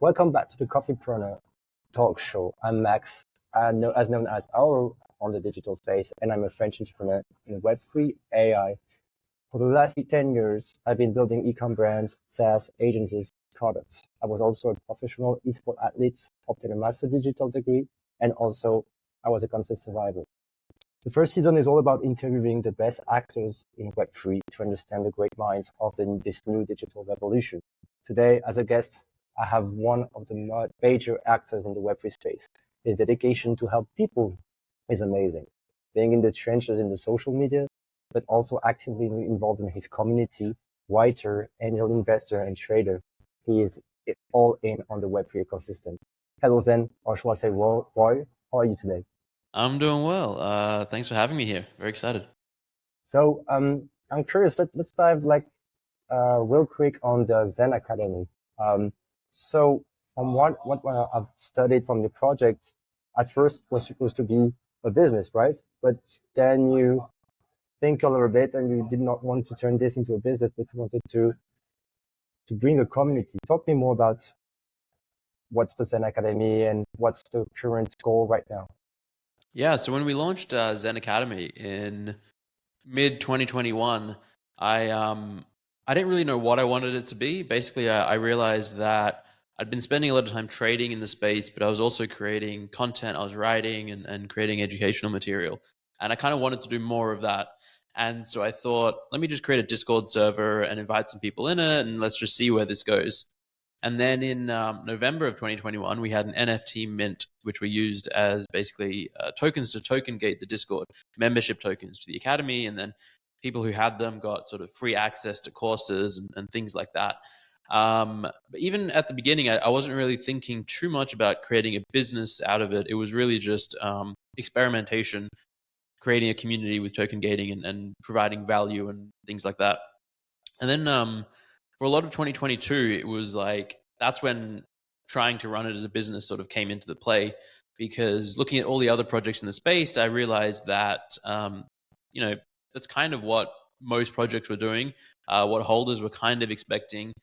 Welcome back to the Coffeepreneur Talk Show. I'm Max, as known as Our on the digital space, and I'm a French entrepreneur in Web3 AI. For the last 10 years, I've been building e-com brands, SaaS, agencies, products. I was also a professional esport athlete, obtained a master digital degree, and also I was a cancer survivor. The first season is all about interviewing the best actors in Web3 to understand the great minds of this new digital revolution. Today, as a guest, I have one of the major actors in the Web3 space. His dedication to help people is amazing. Being in the trenches in the social media, but also actively involved in his community, writer, angel investor, and trader. He is all in on the Web3 ecosystem. Hello, Zen, or shall I say, Roy? How are you today? I'm doing well. Thanks for having me here. Very excited. So I'm curious. Let's dive real quick on the ZenAcademy. So from what I've studied from your project, at first was supposed to be a business, right? But then you think a little bit, and you did not want to turn this into a business, but you wanted to bring a community. Talk me more about what's the ZenAcademy and what's the current goal right now. Yeah, so when we launched ZenAcademy in mid 2021, I didn't really know what I wanted it to be. Basically, I realized that I'd been spending a lot of time trading in the space, but I was also creating content. I was writing and creating educational material, and I kind of wanted to do more of that. And so I thought, let me just create a Discord server and invite some people in it, and let's just see where this goes. And then in November of 2021, we had an NFT mint, which we used as basically tokens to token gate the Discord, membership tokens to the Academy. And then people who had them got sort of free access to courses and things like that. But even at the beginning, I wasn't really thinking too much about creating a business out of it. It was really just experimentation, creating a community with token gating and providing value and things like that. And then for a lot of 2022, it was like that's when trying to run it as a business sort of came into the play, because looking at all the other projects in the space, I realized that that's kind of what most projects were doing, what holders were kind of expecting.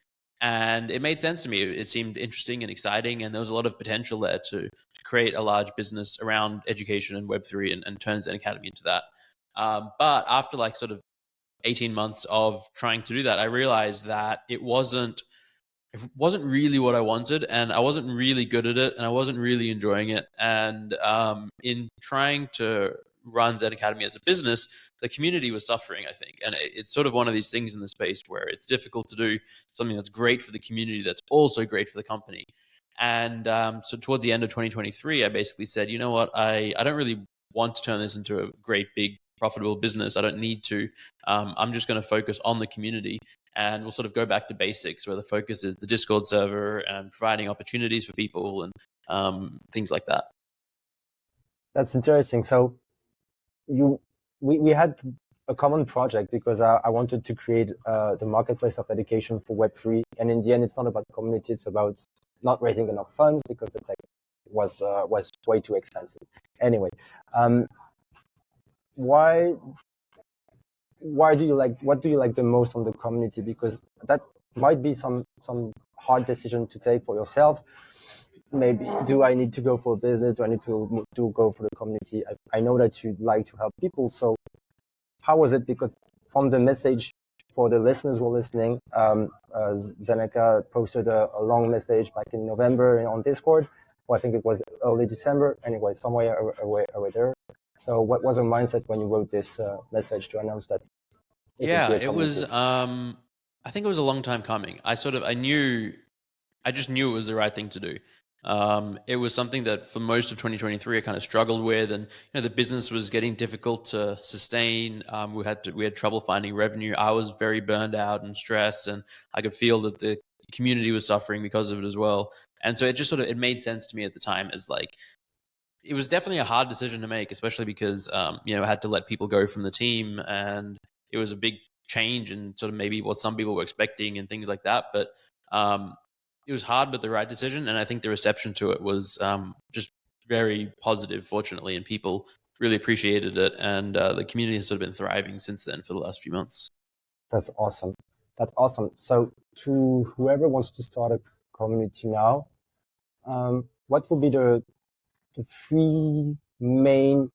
And it made sense to me. It seemed interesting and exciting, and there was a lot of potential there to create a large business around education and Web3 and turn ZenAcademy into that. But after like sort of 18 months of trying to do that, I realized that it wasn't really what I wanted, and I wasn't really good at it, and I wasn't really enjoying it. And in trying to run ZenAcademy as a business, the community was suffering, I think. And it's sort of one of these things in the space where it's difficult to do something that's great for the community that's also great for the company. And so towards the end of 2023, I basically said, you know what, I don't really want to turn this into a great big profitable business. I don't need to. I'm just going to focus on the community, and we'll sort of go back to basics where the focus is the Discord server and providing opportunities for people and things like that. That's interesting. So we had a common project because I wanted to create the marketplace of education for Web3. And in the end, it's not about community. It's about not raising enough funds because the tech was way too expensive. Anyway, what do you like the most on the community? Because that might be some hard decision to take for yourself. Maybe, do I need to go for a business? Do I need to go for the community? I know that you like to help people. So how was it? Because from the message for the listeners who are listening, Zeneca posted a long message back in November on Discord. Well, I think it was early December. Anyway, somewhere away there. So what was your mindset when you wrote this message to announce that? It was, I think it was a long time coming. I just knew it was the right thing to do. It was something that for most of 2023 I kind of struggled with, and the business was getting difficult to sustain. We had trouble finding revenue. I was very burned out and stressed, and I could feel that the community was suffering because of it as well. And so it made sense to me at the time as like, it was definitely a hard decision to make, especially because I had to let people go from the team, and it was a big change and sort of maybe what some people were expecting and things like that. But it was hard, but the right decision. And I think the reception to it was just very positive, fortunately, and people really appreciated it. And the community has sort of been thriving since then for the last few months. That's awesome. So to whoever wants to start a community now, what would be the three main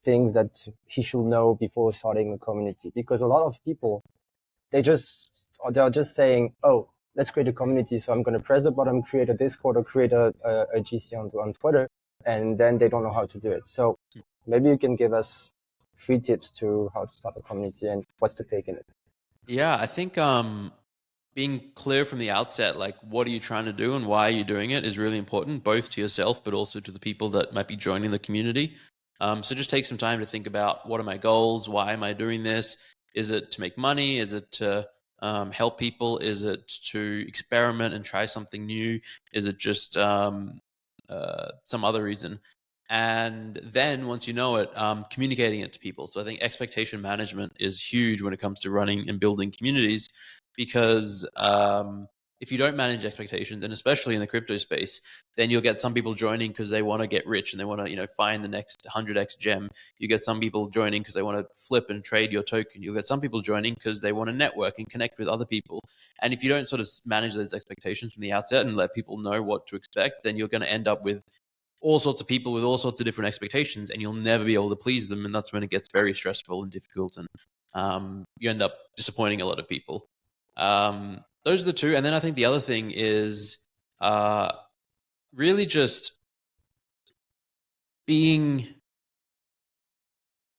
things that he should know before starting a community? Because a lot of people, they're just saying, oh, let's create a community. So I'm going to press the button, create a Discord or create a GC on Twitter, and then they don't know how to do it. So maybe you can give us 3 tips to how to start a community and what's to take in it. Yeah, I think being clear from the outset, like what are you trying to do and why are you doing it, is really important, both to yourself but also to the people that might be joining the community. So just take some time to think about, what are my goals? Why am I doing this? Is it to make money? Is it to help people? Is it to experiment and try something new? Is it just some other reason? And then once you know it, communicating it to people. So I think expectation management is huge when it comes to running and building communities, because if you don't manage expectations, and especially in the crypto space, then you'll get some people joining because they want to get rich and they want to, find the next 100x gem. You get some people joining because they want to flip and trade your token. You'll get some people joining because they want to network and connect with other people. And if you don't sort of manage those expectations from the outset and let people know what to expect, then you're going to end up with all sorts of people with all sorts of different expectations, and you'll never be able to please them. And that's when it gets very stressful and difficult, and you end up disappointing a lot of people. Those are the two. And then I think the other thing is really just being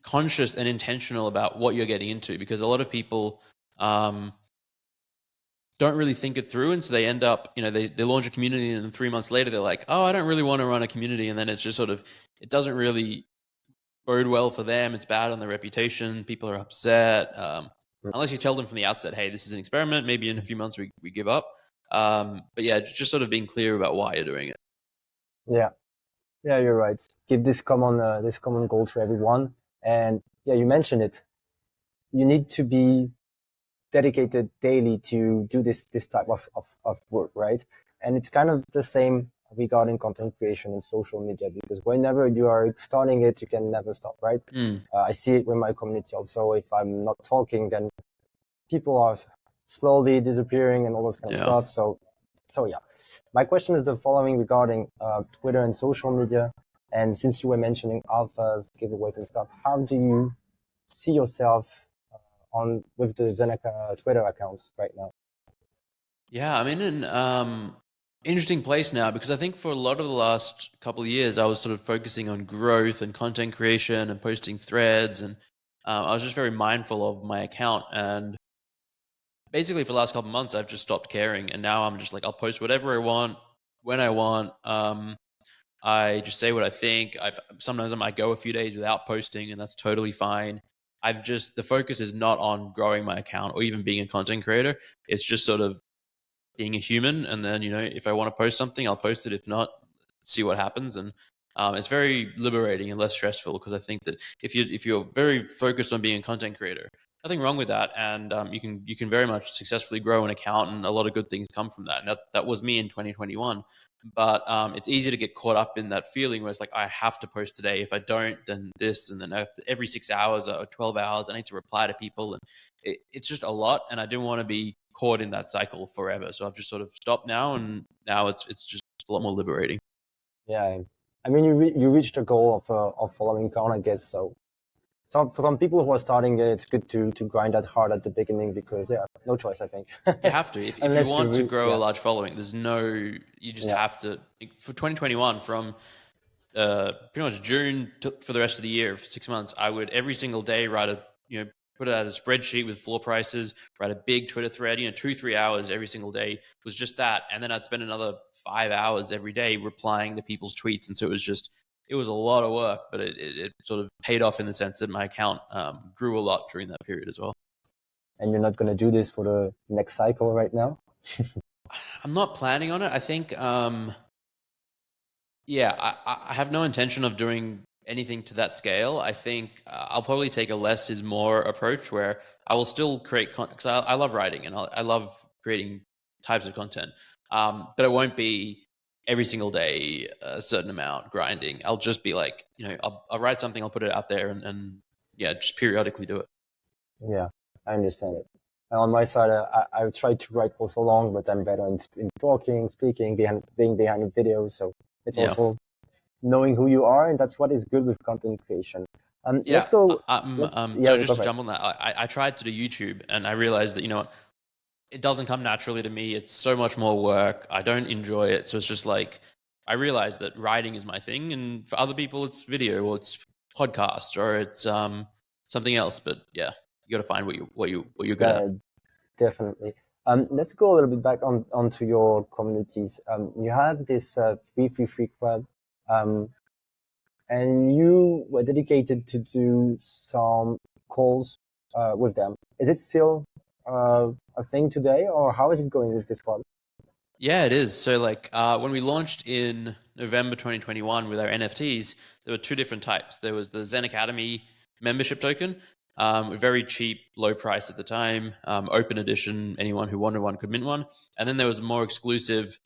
conscious and intentional about what you're getting into, because a lot of people don't really think it through. And so they end up, they launch a community, and then 3 months later, they're like, oh, I don't really want to run a community. And then it's just sort of, it doesn't really bode well for them. It's bad on their reputation. People are upset. Unless you tell them from the outset, hey, this is an experiment. Maybe in a few months we give up. But yeah, just sort of being clear about why you're doing it. Yeah, you're right. Give this common goal to everyone. And yeah, you mentioned it. You need to be dedicated daily to do this type of work, right? And it's kind of the same regarding content creation and social media, because whenever you are starting it, you can never stop, right? I see it with my community also. If I'm not talking, then people are slowly disappearing and all those kind of stuff. So yeah, my question is the following regarding Twitter and social media. And since you were mentioning alphas, giveaways and stuff, how do you see yourself with the Zeneca Twitter accounts right now? Yeah, I'm in an interesting place now, because I think for a lot of the last couple of years, I was sort of focusing on growth and content creation and posting threads, and I was just very mindful of my account. And basically for the last couple of months, I've just stopped caring, and now I'm just like, I'll post whatever I want when I want. I just say what I think. Sometimes I might go a few days without posting, and that's totally fine. The focus is not on growing my account or even being a content creator. It's just sort of being a human. And then, if I want to post something, I'll post it. If not, see what happens. And it's very liberating and less stressful, because I think that if you're very focused on being a content creator, nothing wrong with that. And you can very much successfully grow an account, and a lot of good things come from that. And that was me in 2021. But it's easy to get caught up in that feeling where it's like, I have to post today. If I don't, then this, and then every 6 hours or 12 hours, I need to reply to people. And it's just a lot. And I didn't want to be caught in that cycle forever. So I've just sort of stopped now, and now it's just a lot more liberating. Yeah, I mean, you reached a goal of following count, I guess. So for some people who are starting, it's good to grind that hard at the beginning, because no choice, I think. You have to. If you want to grow a large following, you just have to. For 2021, from pretty much June for the rest of the year, for 6 months, I would every single day put it out a spreadsheet with floor prices, write a big Twitter thread, 2-3 hours every single day was just that. And then I'd spend another 5 hours every day replying to people's tweets. And so it was a lot of work, but it sort of paid off in the sense that my account grew a lot during that period as well. And you're not going to do this for the next cycle right now? I'm not planning on it. I think, I have no intention of doing anything to that scale. I think I'll probably take a less is more approach, where I will still create content, because I love writing, and I love creating types of content. But it won't be every single day a certain amount grinding. I'll just be like, I'll write something, I'll put it out there, and just periodically do it. Yeah, I understand it. And on my side, I tried to write for so long, but I'm better in talking, speaking, being behind a video. So it's Yeah. also knowing who you are, and that's what is good with content creation. Yeah. Let's go. So Yeah, just go to ahead. jump on that, I tried to do YouTube and I realized that, it doesn't come naturally to me. It's so much more work. I don't enjoy it. So it's just like, I realized that writing is my thing. And for other people, it's video or it's podcast or it's something else. But yeah, you got to find what you're good at. Definitely. Let's go a little bit back onto your communities. You have this 333 club, um, and you were dedicated to do some calls with them. Is it still a thing today, or how is it going with this club? Yeah, it is. So like when we launched in November 2021 with our NFTs, there were two different types. There was the ZenAcademy membership token, very cheap, low price at the time, open edition. Anyone who wanted one could mint one. And then there was a more exclusive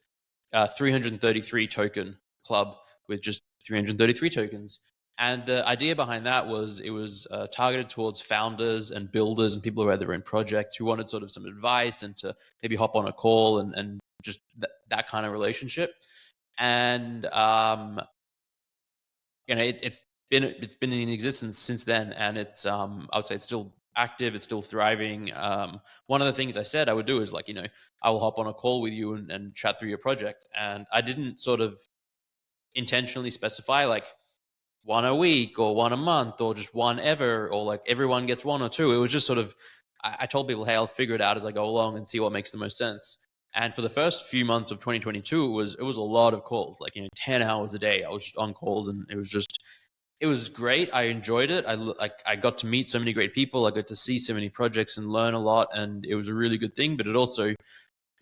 333 token club with just 333 tokens. And the idea behind that was it was targeted towards founders and builders and people who had their own projects who wanted sort of some advice and to maybe hop on a call and just that kind of relationship. And it's been in existence since then, and it's I would say it's still active, it's still thriving. One of the things I said I would do is like I will hop on a call with you and chat through your project, and I didn't sort of intentionally specify like one a week or one a month or just one ever or like everyone gets one or two. It was just sort of I told people, hey, I'll figure it out as I go along and see what makes the most sense. And for the first few months of 2022, it was a lot of calls, like 10 hours a day. I was just on calls, and it was great. I enjoyed it. I got to meet so many great people. I got to see so many projects and learn a lot, and it was a really good thing. But it also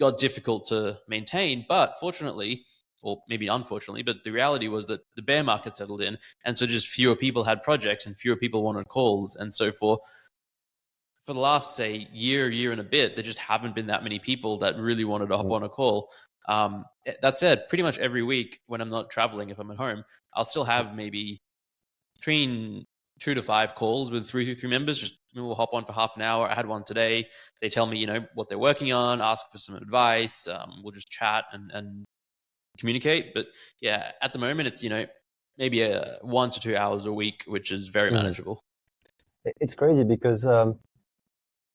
got difficult to maintain. But fortunately, or maybe unfortunately, but the reality was that the bear market settled in, and so just fewer people had projects and fewer people wanted calls. And so for the last say year and a bit, there just haven't been that many people that really wanted to hop on a call. That said, pretty much every week when I'm not traveling, if I'm at home, I'll still have maybe between 2 to 5 calls with three members. Just we'll hop on for half an hour. I had one today. They tell me, what they're working on, ask for some advice. We'll just chat and communicate. But yeah, at the moment, it's maybe 1 to 2 hours a week, which is very Mhm. manageable. It's crazy because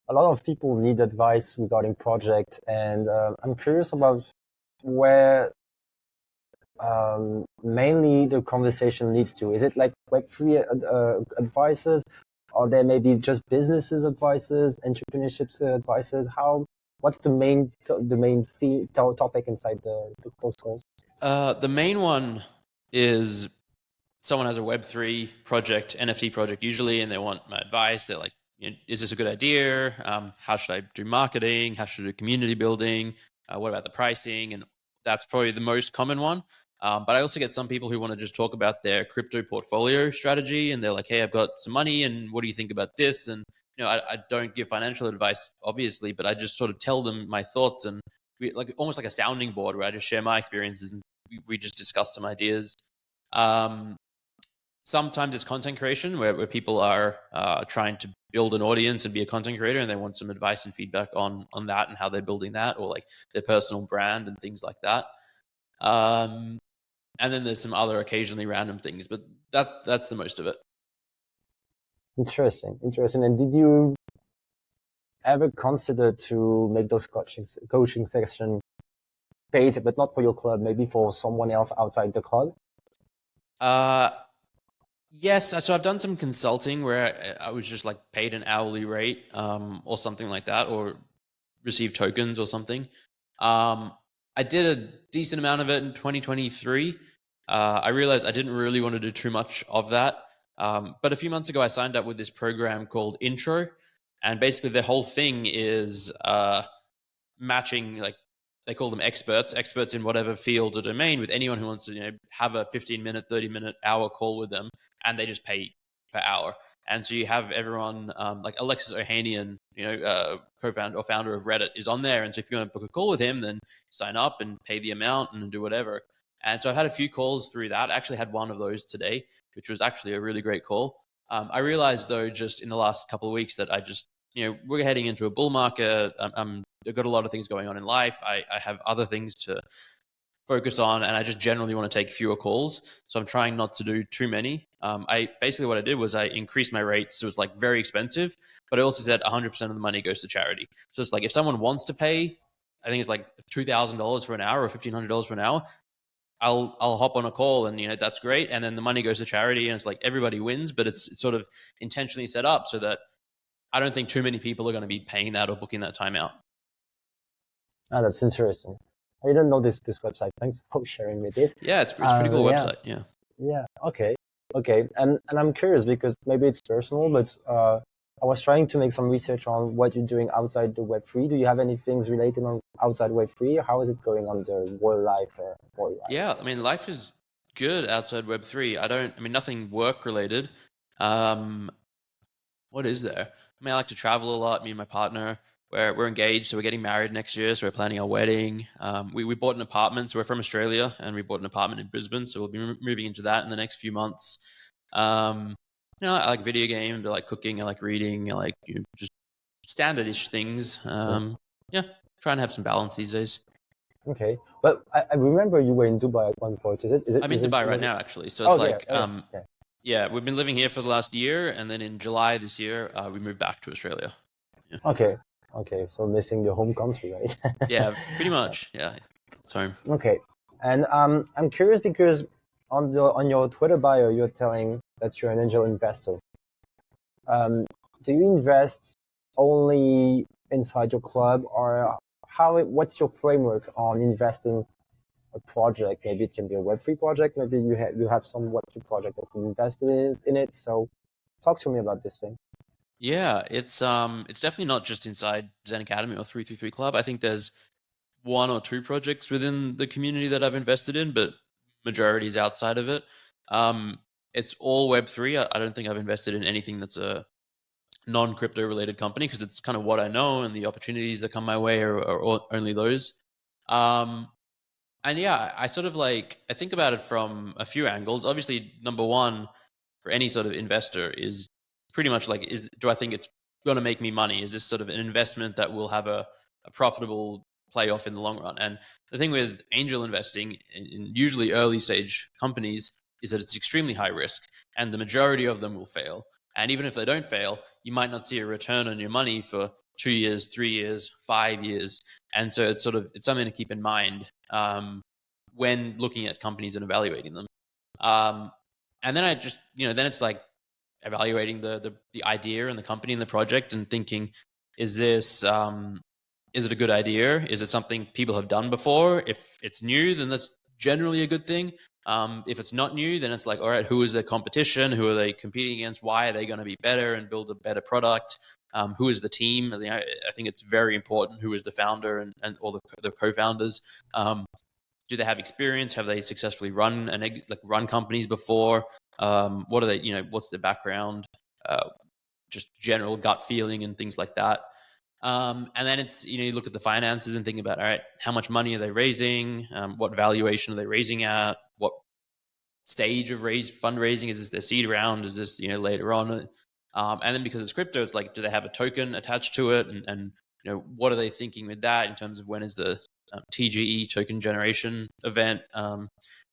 a lot of people need advice regarding project, and I'm curious about where mainly the conversation leads to. Is it like Web3 advices? Are there maybe just businesses advices, entrepreneurships advices? What's the main topic inside those calls? The main one is someone has a Web3 project, NFT project usually, and they want my advice. They're like, is this a good idea? How should I do marketing? How should I do community building? What about the pricing? And that's probably the most common one. But I also get some people who want to just talk about their crypto portfolio strategy, and they're like, hey, I've got some money, and what do you think about this? And I don't give financial advice, obviously, but I just sort of tell them my thoughts and like almost like a sounding board where I just share my experiences and we just discuss some ideas. Um, Sometimes it's content creation where people are trying to build an audience and be a content creator, and they want some advice and feedback on that and how they're building that, or like their personal brand and things like that. And then there's some other occasionally random things, but that's the most of it. Interesting. And did you ever consider to make those coaching section paid, but not for your club, maybe for someone else outside the club? Uh, yes, so I've done some consulting where I was just like paid an hourly rate, or something like that, or receive tokens or something. Um, I did a decent amount of it in 2023. I realized I didn't really want to do too much of that. But a few months ago, I signed up with this program called Intro. And basically, the whole thing is matching, like, they call them experts in whatever field or domain, with anyone who wants to have a 15-minute, 30-minute, hour call with them, and they just pay per hour. And so you have everyone, like Alexis Ohanian, co-founder or founder of Reddit, is on there. And so if you want to book a call with him, then sign up and pay the amount and do whatever. And so I've had a few calls through that. I actually had one of those today, which was actually a really great call. I realized though, just in the last couple of weeks, that we're heading into a bull market. I've got a lot of things going on in life. I have other things to focus on, and I just generally want to take fewer calls. So I'm trying not to do too many. I basically what I did was I increased my rates. So it's like very expensive, but I also said 100% of the money goes to charity. So it's like if someone wants to pay, I think it's like $2,000 for an hour or $1,500 for an hour. I'll hop on a call and that's great, and then the money goes to charity, and it's like everybody wins. But it's sort of intentionally set up so that I don't think too many people are going to be paying that or booking that time out. Ah, that's interesting. I didn't know this website. Thanks for sharing me this. Yeah, it's a pretty cool website. Yeah. Yeah. Okay. And I'm curious because maybe it's personal, but I was trying to make some research on what you're doing outside the Web3. Do you have any things related on outside Web3? How is it going on the world life or world life? Yeah, I mean, life is good outside Web3. Nothing work related. What is there? I mean, I like to travel a lot. Me and my partner, we're engaged, so we're getting married next year. So we're planning our wedding. We bought an apartment. So we're from Australia, and we bought an apartment in Brisbane. So we'll be moving into that in the next few months. I like video games. I like cooking. I like reading. I like just standard-ish things. Yeah, trying to have some balance these days. Okay, but I remember you were in Dubai at one point. I'm in Dubai right now, actually. So it's like, yeah, we've been living here for the last year, and then in July this year, we moved back to Australia. Yeah. Okay. So missing the home country, right? Yeah, pretty much. Yeah, it's home. Okay, and I'm curious because on your Twitter bio, you're telling that you're an angel investor. Do you invest only inside your club, or what's your framework on investing a project? Maybe it can be a Web3 project. Maybe you have some Web2 project that you invested in it. So talk to me about this thing. Yeah, it's definitely not just inside ZenAcademy or 333 Club. I think there's one or two projects within the community that I've invested in, but majority is outside of it. It's all Web3. I don't think I've invested in anything that's a non-crypto related company because it's kind of what I know, and the opportunities that come my way are only those. And yeah, I sort of I think about it from a few angles. Obviously, number one for any sort of investor is pretty much do I think it's going to make me money? Is this sort of an investment that will have a profitable playoff in the long run? And the thing with angel investing in usually early stage companies is that it's extremely high risk, and the majority of them will fail. And even if they don't fail, you might not see a return on your money for 2 years, 3 years, 5 years. And so it's something to keep in mind when looking at companies and evaluating them. And then I just, then it's like evaluating the idea and the company and the project and thinking, is it a good idea? Is it something people have done before? If it's new, then that's generally a good thing. If it's not new, then it's like, all right, who is their competition? Who are they competing against? Why are they going to be better and build a better product? Who is the team? I think it's very important who is the founder and all the co-founders. Do they have experience? Have they successfully run companies before? What are they? What's their background? Just general gut feeling and things like that. And then it's you look at the finances and think about, all right, how much money are they raising? What valuation are they raising at? What stage of fundraising? Is this their seed round? Is this later on? And then because it's crypto, it's like, do they have a token attached to it? And what are they thinking with that in terms of when is the TGE token generation event?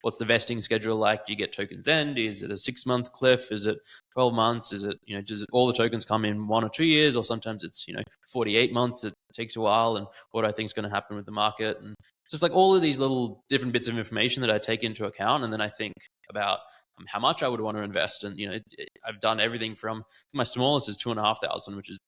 What's the vesting schedule like? Do you get tokens then? Is it a 6-month cliff? Is it 12 months? Is it, does all the tokens come in 1 or 2 years, or sometimes it's, 48 months? It takes a while. And what I think is going to happen with the market, and just like all of these little different bits of information that I take into account. And then I think about how much I would want to invest. And, I've done everything from my smallest is 2,500, which is,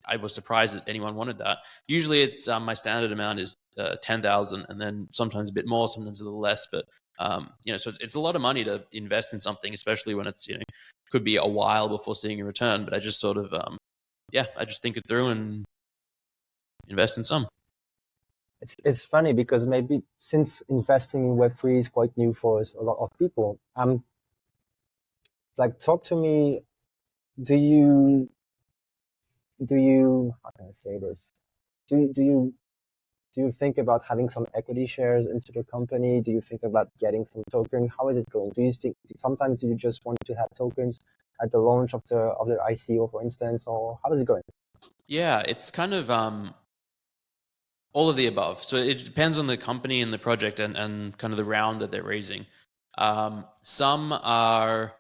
I was surprised that anyone wanted that. Usually it's my standard amount is 10,000, and then sometimes a bit more, sometimes a little less. But so it's a lot of money to invest in something, especially when it's could be a while before seeing a return. But I just sort of I just think it through and invest in some. It's funny because maybe since investing in Web3 is quite new for us, a lot of people. Talk to me. Do you how can I say this? Do you think about having some equity shares into the company? Do you think about getting some tokens? How is it going? Do you think sometimes you just want to have tokens at the launch of the ICO, for instance, or how is it going? Yeah, it's kind of all of the above. So it depends on the company and the project and kind of the round that they're raising. Some are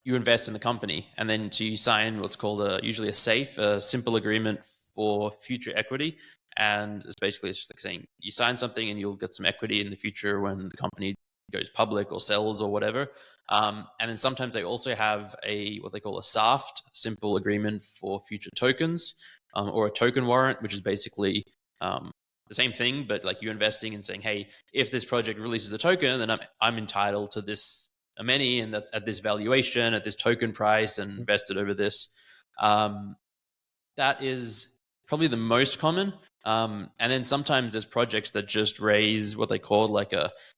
you invest in the company and then you sign what's called usually a simple agreement for future equity. And it's just like saying you sign something and you'll get some equity in the future when the company goes public or sells or whatever. And then sometimes they also have what they call a SAFT, simple agreement for future tokens, or a token warrant, which is basically the same thing, but like you investing and saying, hey, if this project releases a token, then I'm entitled to this many, and that's at this valuation, at this token price, and invested over this. That is probably the most common. And then sometimes there's projects that just raise what they call like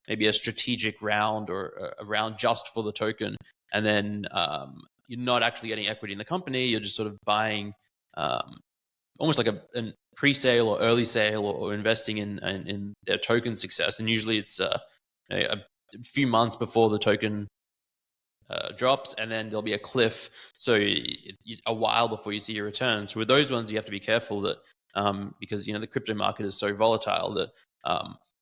maybe a strategic round or a round just for the token. And then you're not actually getting equity in the company. You're just sort of buying almost like a pre-sale or early sale or investing in their token success. And usually it's a few months before the token drops, and then there'll be a cliff. So a while before you see your return. So with those ones, you have to be careful that because the crypto market is so volatile that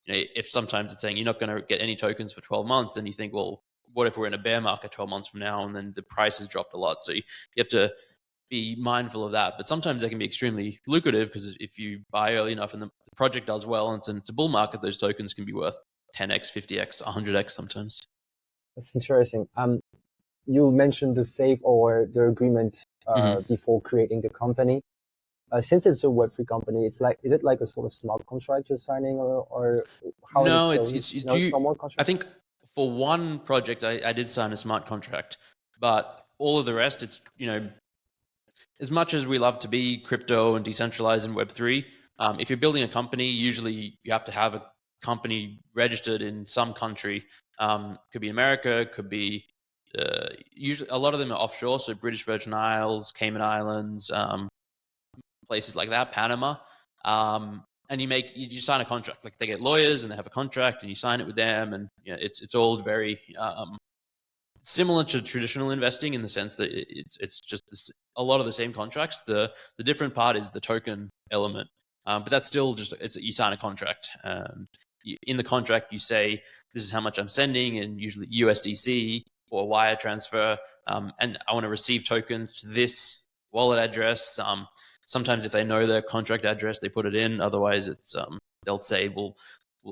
if sometimes it's saying you're not going to get any tokens for 12 months, and you think, well, what if we're in a bear market 12 months from now, and then the price has dropped a lot? So you have to be mindful of that. But sometimes they can be extremely lucrative because if you buy early enough and the project does well and it's a bull market, those tokens can be worth 10x, 50x, 100x sometimes. That's interesting. You mentioned the safe or the agreement before creating the company. Since it's a Web3 company, is it like a sort of smart contract you're signing, or how No, is it going? No, it's not more contract. I think for one project, I did sign a smart contract, but all of the rest, it's as much as we love to be crypto and decentralized and Web3, if you're building a company, usually you have to have a company registered in some country. Could be America, could be usually a lot of them are offshore, so British Virgin Isles, Cayman Islands, places like that, Panama. And you sign a contract. Like they get lawyers and they have a contract, and you sign it with them, and it's all very similar to traditional investing in the sense that it's just a lot of the same contracts. The different part is the token element, but that's still just you sign a contract. In the contract, you say this is how much I'm sending, and usually USDC or wire transfer, and I want to receive tokens to this wallet address. Sometimes if they know their contract address, they put it in. Otherwise, they'll say we'll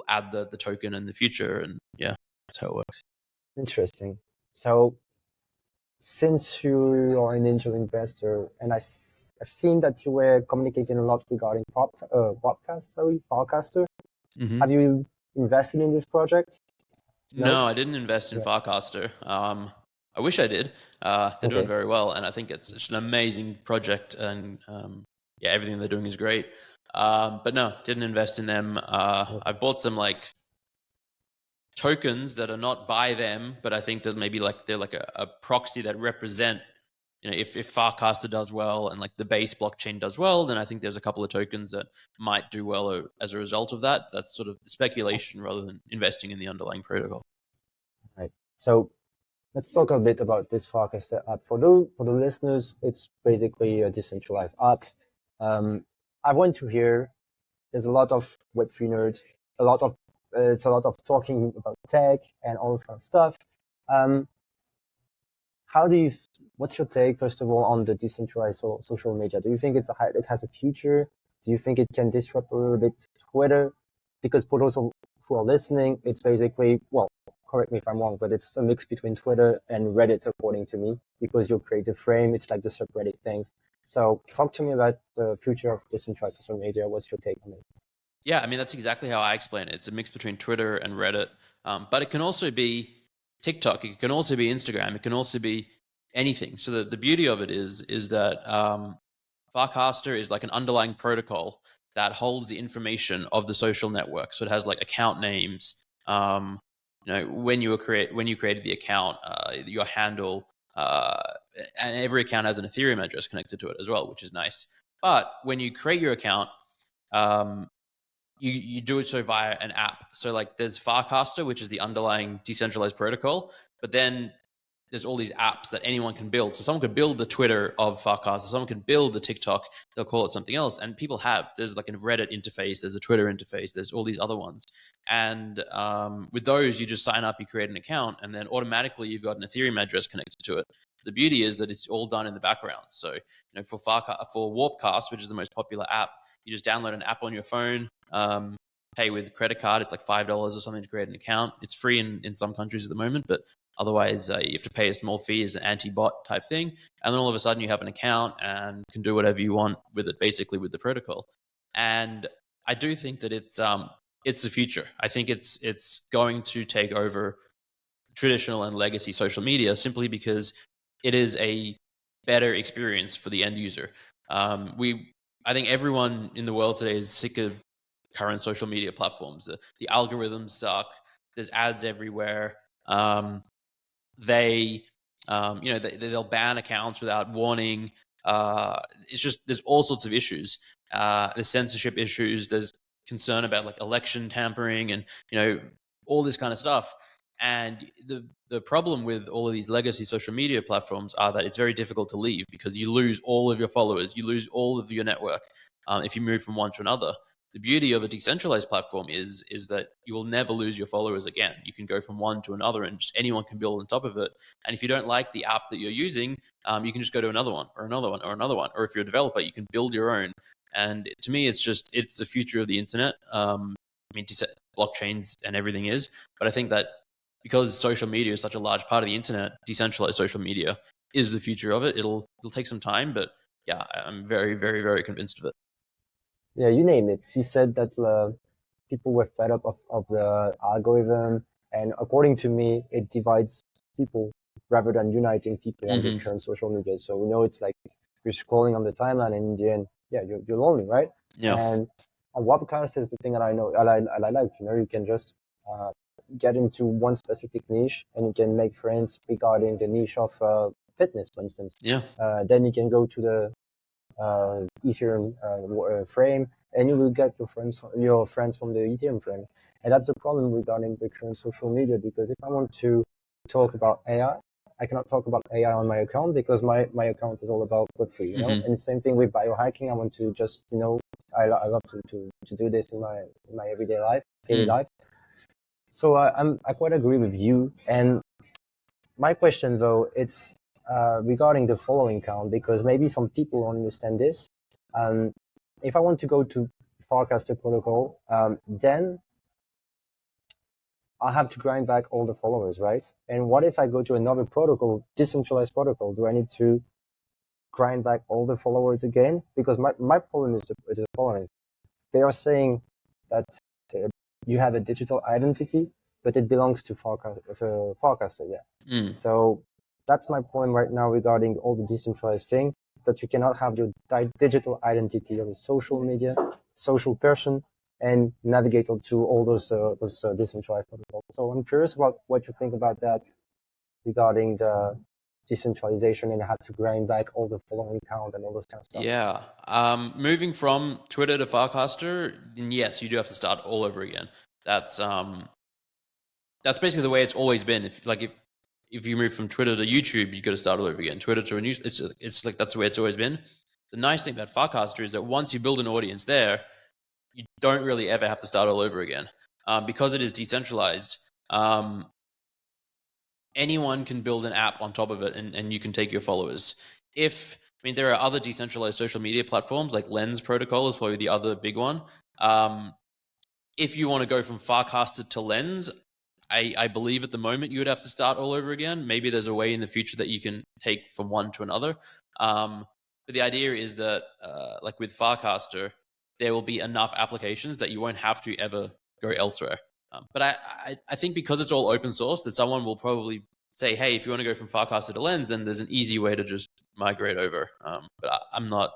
add the token in the future, and yeah, that's how it works. Interesting. So since you are an angel investor, and I've seen that you were communicating a lot regarding Farcaster. Mm-hmm. Have you invested in this project? No, I didn't invest in Farcaster. I wish I did. They're doing very well, and I think it's an amazing project, and everything they're doing is great. But no, didn't invest in them. I bought some like tokens that are not by them, but I think that maybe like they're like a proxy that represent, if Farcaster does well and like the base blockchain does well, then I think there's a couple of tokens that might do well as a result of that. That's sort of speculation rather than investing in the underlying protocol. Right. So let's talk a bit about this Farcaster app. For the listeners, it's basically a decentralized app. I want to hear there's a lot of Web3 nerds, it's a lot of talking about tech and all this kind of stuff. What's your take, first of all, on the decentralized social media? Do you think it has a future? Do you think it can disrupt a little bit Twitter? Because for those who are listening, it's basically, well, correct me if I'm wrong, but it's a mix between Twitter and Reddit, according to me, because you create a frame. It's like the subreddit things. So talk to me about the future of decentralized social media. What's your take on it? Yeah, I mean, that's exactly how I explain it. It's a mix between Twitter and Reddit, but it can also be TikTok. It can also be Instagram. It can also be anything. So the beauty of it is that Farcaster is like an underlying protocol that holds the information of the social network. So it has like account names, when you created the account, your handle, and every account has an Ethereum address connected to it as well, which is nice. But when you create your account, you do it so via an app. So like there's Farcaster, which is the underlying decentralized protocol, but then there's all these apps that anyone can build. So someone could build the Twitter of Farcaster, someone can build the TikTok, they'll call it something else. And people have. There's like a Reddit interface, there's a Twitter interface, there's all these other ones. And with those, you just sign up, you create an account, and then automatically you've got an Ethereum address connected to it. The beauty is that it's all done in the background. So, for Warpcast, which is the most popular app, you just download an app on your phone, pay with credit card. It's like $5 or something to create an account. It's free in some countries at the moment, but otherwise you have to pay a small fee as an anti-bot type thing. And then all of a sudden you have an account and can do whatever you want with it, basically with the protocol. And I do think that it's the future. I think it's going to take over traditional and legacy social media simply because it is a better experience for the end user. I think everyone in the world today is sick of current social media platforms. The algorithms suck. There's ads everywhere. They'll ban accounts without warning. It's just, there's all sorts of issues. There's censorship issues. There's concern about like election tampering and all this kind of stuff. And the problem with all of these legacy social media platforms are that it's very difficult to leave because you lose all of your followers, you lose all of your network if you move from one to another. The beauty of a decentralized platform is that you will never lose your followers again. You can go from one to another and just anyone can build on top of it. And if you don't like the app that you're using, you can just go to another one or another one or another one. Or if you're a developer, you can build your own. And to me, it's the future of the internet. Blockchains and everything is, but I think that because social media is such a large part of the internet, decentralized social media is the future of it. It'll take some time, but yeah, I'm very, very, very convinced of it. Yeah, you name it. You said that people were fed up of the algorithm, and according to me, it divides people rather than uniting people on the current social media. So it's like you're scrolling on the timeline, and in the end, yeah, you're lonely, right? Yeah. And a webcast is the thing that I know. I like. You can just get into one specific niche, and you can make friends regarding the niche of fitness, for instance. Yeah. Then you can go to the Ethereum frame, and you will get your friends from the Ethereum frame. And that's the problem regarding the current social media, because if I want to talk about AI, I cannot talk about AI on my account because my account is all about Web3, And the same thing with biohacking. I want to just, I love to do this in my everyday life, daily life. So I quite agree with you. And my question though, it's regarding the following count, because maybe some people don't understand this. If I want to go to Farcaster protocol, then I have to grind back all the followers, right? And what if I go to another protocol, decentralized protocol? Do I need to grind back all the followers again? Because my problem is the following. They are saying that you have a digital identity, but it belongs to Farcaster, yeah. So that's my point right now regarding all the decentralized thing, that you cannot have your digital identity of a social media, social person, and navigate to all those decentralized protocols. So I'm curious about what you think about that regarding the decentralization and how to grind back all the following count and all those kind of stuff. Yeah. Moving from Twitter to Farcaster, then yes, you do have to start all over again. That's basically the way it's always been. If you move from Twitter to YouTube, you got to start all over again. Twitter to a news, it's like that's the way it's always been. The nice thing about Farcaster is that once you build an audience there, you don't really ever have to start all over again because it is decentralized. Anyone can build an app on top of it, and you can take your followers. There are other decentralized social media platforms, like Lens Protocol is probably the other big one. If you want to go from Farcaster to Lens, I believe at the moment you would have to start all over again. Maybe there's a way in the future that you can take from one to another. But the idea is that, like with Farcaster, there will be enough applications that you won't have to ever go elsewhere. But I think because it's all open source, that someone will probably say, hey, if you want to go from Farcaster to Lens, then there's an easy way to just migrate over. But I'm not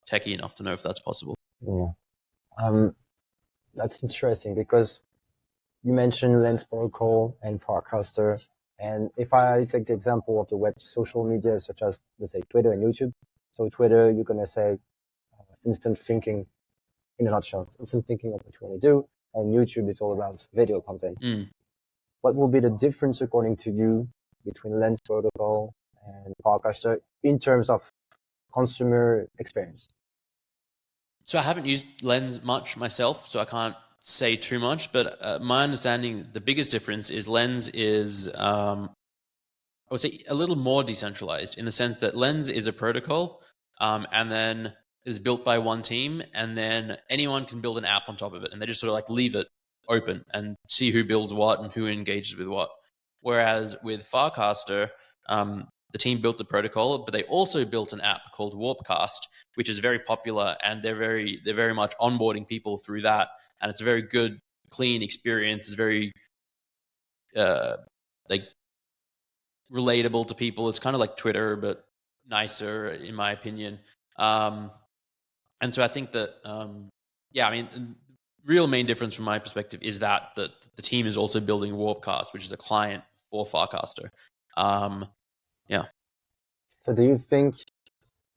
techie enough to know if that's possible. Yeah. That's interesting because you mentioned Lens Protocol and Farcaster. And if I take the example of the web social media, such as, let's say, Twitter and YouTube. So Twitter, you're going to say instant thinking in a nutshell, instant thinking of what you want to do. And YouTube, it's all about video content. What will be the difference, according to you, between Lens protocol and Farcaster in terms of consumer experience? So I haven't used Lens much myself, so I can't say too much. But my understanding, the biggest difference is Lens is, I would say, a little more decentralized in the sense that Lens is a protocol, and then is built by one team, and then anyone can build an app on top of it, and they just sort of like leave it open and see who builds what and who engages with what. Whereas with Farcaster, the team built the protocol, but they also built an app called Warpcast, which is very popular, and they're very much onboarding people through that, and it's a very good, clean experience. It's very like relatable to people. It's kind of like Twitter, but nicer, in my opinion. And so I think that, yeah, I mean, the real main difference from my perspective is that the team is also building Warpcast, which is a client for Farcaster. Yeah. So do you think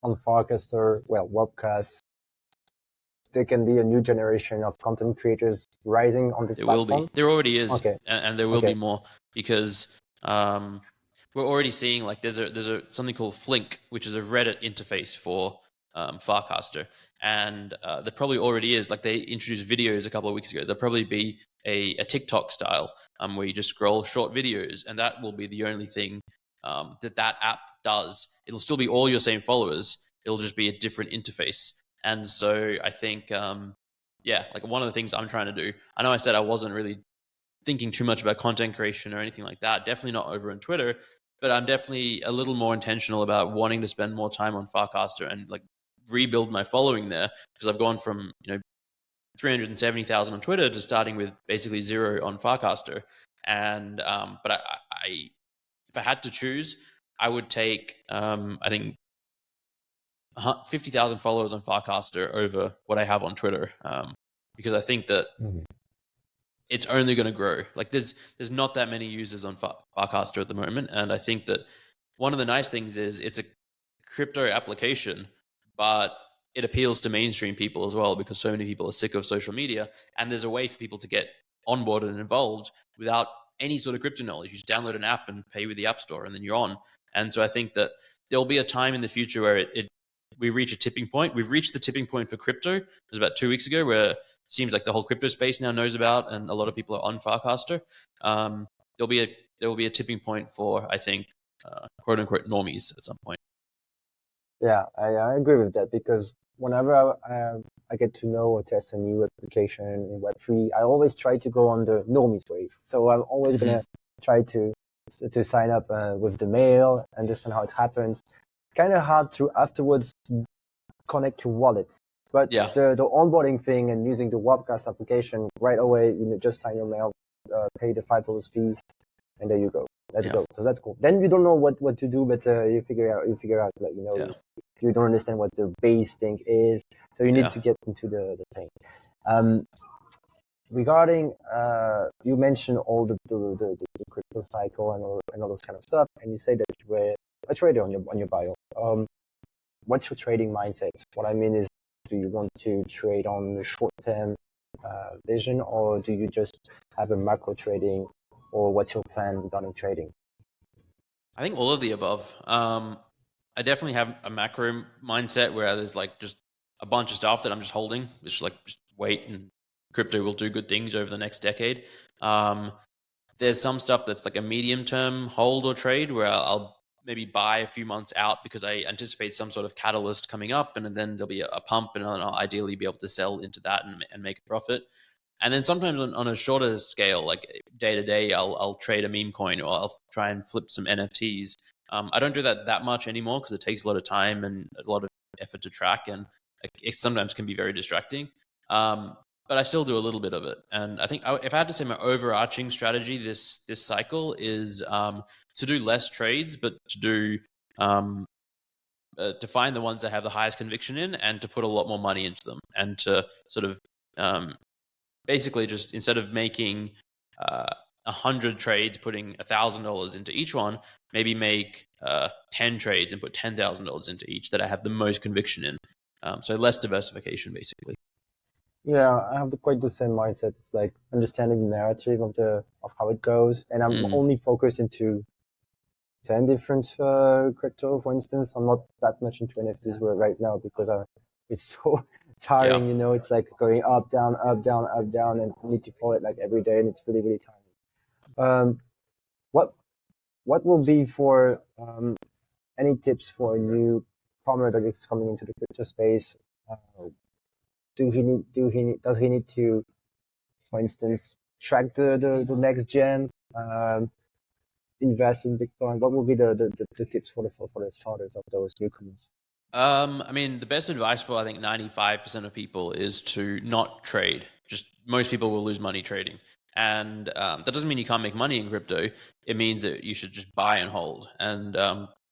on Farcaster, well, webcasts, there can be a new generation of content creators rising on this There platform? will be. There already is. Okay. And there will be more, because we're already seeing, like, there's a something called Flink, which is a Reddit interface for Farcaster, and there probably already is, like, they introduced videos a couple of weeks ago. There'll probably be a TikTok style where you just scroll short videos, and that will be the only thing that app does. It'll still be all your same followers. It'll just be a different interface. And so I think, yeah, like, one of the things I'm trying to do, I know I said I wasn't really thinking too much about content creation or anything like that, definitely not over on Twitter, but I'm definitely a little more intentional about wanting to spend more time on Farcaster and, like, rebuild my following there, because I've gone from 370,000 on Twitter to starting with basically 0 on Farcaster. And but I if I had to choose, I would take I think 50,000 followers on Farcaster over what I have on Twitter, because I think that it's only going to grow. Like, there's not that many users on Farcaster at the moment, and I think that one of the nice things is it's a crypto application, but it appeals to mainstream people as well, because so many people are sick of social media, and there's a way for people to get onboarded and involved without any sort of crypto knowledge. You just download an app and pay with the App Store, and then you're on. And so I think that there'll be a time in the future where we reach a tipping point. We've reached the tipping point for crypto. It was about 2 weeks ago, where it seems like the whole crypto space now knows about, and a lot of people are on Farcaster. There will be a tipping point for, I think, quote unquote normies at some point. Yeah, I agree with that, because whenever I get to know or test a new application in Web3, I always try to go on the normies wave. So I'm always gonna try to sign up with the mail, understand how it happens. Kind of hard to afterwards connect to wallet, but Yeah. the onboarding thing and using the Webcast application right away, just sign your mail, pay the $5 fees, and there you go. Let's go. So that's cool. Then you don't know what to do, but you figure out, like, you don't understand what the base thing is, so you need to get into the thing. Regarding you mentioned all the crypto cycle and all those kind of stuff, and you say that you were a trader on your bio. What's your trading mindset? What I mean is, do you want to trade on the short-term vision, or do you just have a macro trading, or what's your plan regarding trading? I think all of the above. I definitely have a macro mindset where there's, like, just a bunch of stuff that I'm just holding. It's just like, just wait, and crypto will do good things over the next decade. There's some stuff that's like a medium term hold or trade, where I'll maybe buy a few months out because I anticipate some sort of catalyst coming up, and then there'll be a pump, and I'll ideally be able to sell into that and make a profit. And then sometimes on a shorter scale, like day to day, I'll trade a meme coin, or I'll try and flip some NFTs. I don't do that much anymore, because it takes a lot of time and a lot of effort to track, and it sometimes can be very distracting. But I still do a little bit of it. And I think if I had to say my overarching strategy this cycle is to do less trades, but to do to find the ones I have the highest conviction in, and to put a lot more money into them, and to sort of basically, just instead of making 100 trades, putting $1,000 into each one, maybe make 10 trades and put $10,000 into each that I have the most conviction in. So less diversification, basically. Yeah, I have quite the same mindset. It's like understanding the narrative of how it goes, and I'm only focused into 10 different crypto, for instance. I'm not that much into NFTs right now because it's so tiring, Yeah. you know. It's like going up, down, up, down, up, down, and you need to follow it like every day, and it's really, really tiring. What what will be for any tips for a newcomer that is coming into the crypto space? Does he need to, for instance, track the next gen, invest in Bitcoin? What would be the tips for the starters of those newcomers? I mean, the best advice for I think 95% of people is to not trade. Just most people will lose money trading, and that doesn't mean you can't make money in crypto. It means that you should just buy and hold, and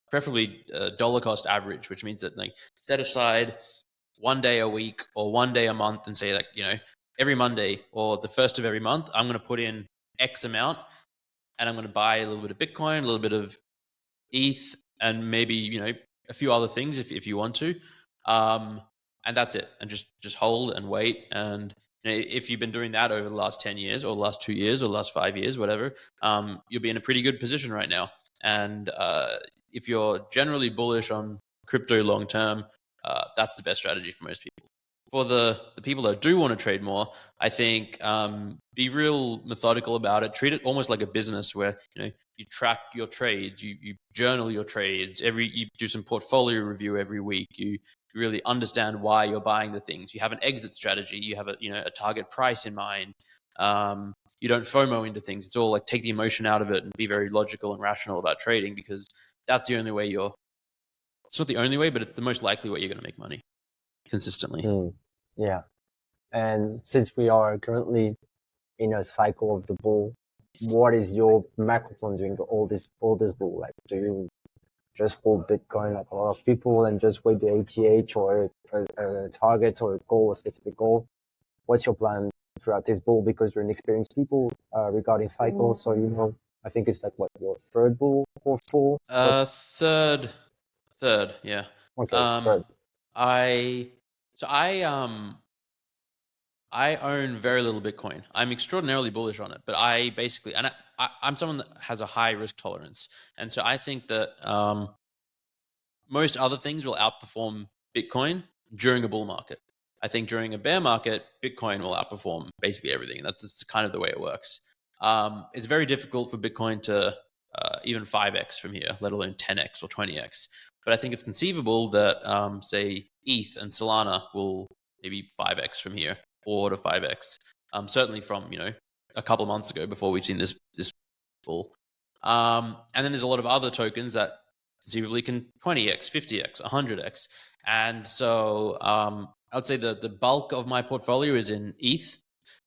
preferably dollar cost average, which means that like set aside one day a week or one day a month, and say like every Monday or the first of every month, I'm going to put in X amount, and I'm going to buy a little bit of Bitcoin, a little bit of ETH, and maybe a few other things if you want to, um, and that's it. And just hold and wait. And if you've been doing that over the last 10 years or the last 2 years or the last 5 years, whatever, you'll be in a pretty good position right now. And if you're generally bullish on crypto long term, that's the best strategy for most people. For the people that do want to trade more, I think be real methodical about it. Treat it almost like a business where you track your trades, you journal your trades, you do some portfolio review every week. You really understand why you're buying the things. You have an exit strategy. You have a target price in mind. You don't FOMO into things. It's all like take the emotion out of it and be very logical and rational about trading, because that's the only way it's not the only way, but it's the most likely way you're going to make money consistently. Yeah. And since we are currently in a cycle of the bull, what is your macro plan during all this bull? Like, do you just hold Bitcoin like a lot of people and just wait the ATH or a target or a goal, a specific goal? What's your plan throughout this bull? Because you're an experienced people regarding cycles, so I think it's like what, your third bull or full? Third, yeah. Okay, Um, third. I so I own very little Bitcoin. I'm extraordinarily bullish on it, but I basically, and I'm someone that has a high risk tolerance, and so I think that most other things will outperform Bitcoin during a bull market. I think during a bear market, Bitcoin will outperform basically everything. That's just kind of the way it works. It's very difficult for Bitcoin to even 5x from here, let alone 10x or 20x. But I think it's conceivable that, say, ETH and Solana will maybe 5x from here, 4 to 5x. Certainly from a couple of months ago before we've seen this bull. And then there's a lot of other tokens that conceivably can 20x, 50x, 100x. And so I'd say the bulk of my portfolio is in ETH,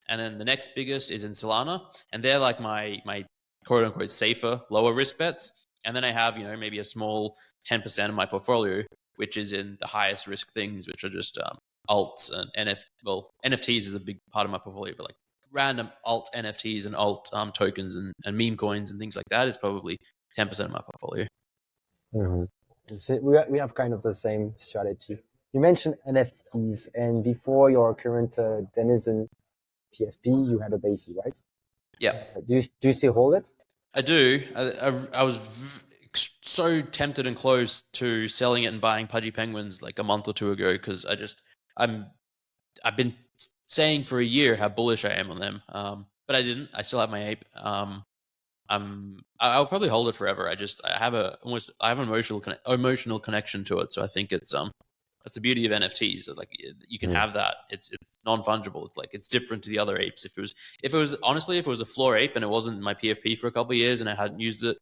and then the next biggest is in Solana, and they're like my quote unquote safer, lower risk bets. And then I have maybe a small 10% of my portfolio which is in the highest risk things, which are just alts and NFTs is a big part of my portfolio, but like random alt NFTs and alt tokens and meme coins and things like that is probably 10% of my portfolio. We have kind of the same strategy. You mentioned NFTs, and before your current Denizen PFP, you had a Basi, right? Yeah, Do you still hold it? I do. I was so tempted and close to selling it and buying Pudgy Penguins like a month or two ago, because I've been saying for a year how bullish I am on them, but I didn't. I still have my ape. I'll probably hold it forever. I have an emotional connection to it, so I think that's the beauty of NFTs. Like you can have that. It's non-fungible. It's like it's different to the other apes. If it was honestly, if it was a floor ape and it wasn't my PFP for a couple of years and I hadn't used it,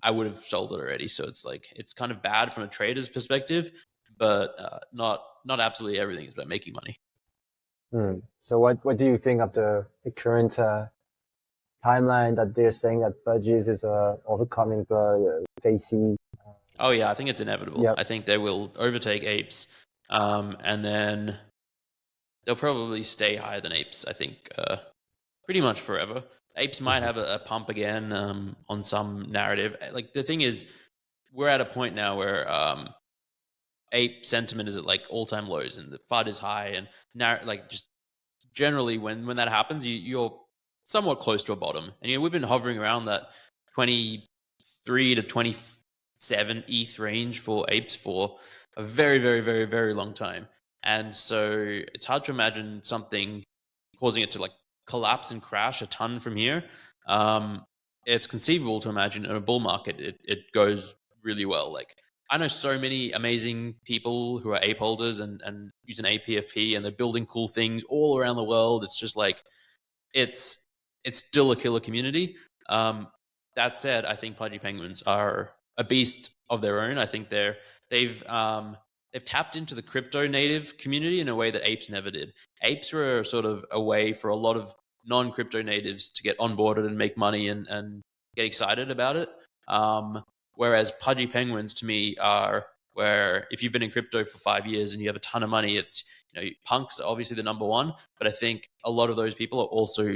I would have sold it already. So it's like it's kind of bad from a trader's perspective, but not absolutely everything is about making money. So what do you think of the current timeline that they're saying that Pudgies is overcoming the Facey? Oh yeah, I think it's inevitable. Yeah. I think they will overtake apes, and then they'll probably stay higher than apes. I think pretty much forever. Apes might have a pump again on some narrative. Like the thing is, we're at a point now where ape sentiment is at like all-time lows, and the FUD is high, and like just generally when that happens, you're somewhat close to a bottom, and we've been hovering around that 20 23 to 27 ETH range for apes for a very, very, very, very long time. And so it's hard to imagine something causing it to like collapse and crash a ton from here. It's conceivable to imagine in a bull market, it goes really well. Like I know so many amazing people who are ape holders and use an APFP and they're building cool things all around the world. It's just like, it's still a killer community. That said, I think Pudgy Penguins are a beast of their own. I think they've tapped into the crypto native community in a way that apes never did. Apes were sort of a way for a lot of non-crypto natives to get onboarded and make money and get excited about it. Whereas Pudgy Penguins to me are where if you've been in crypto for 5 years and you have a ton of money, it's, punks are obviously the number one, but I think a lot of those people are also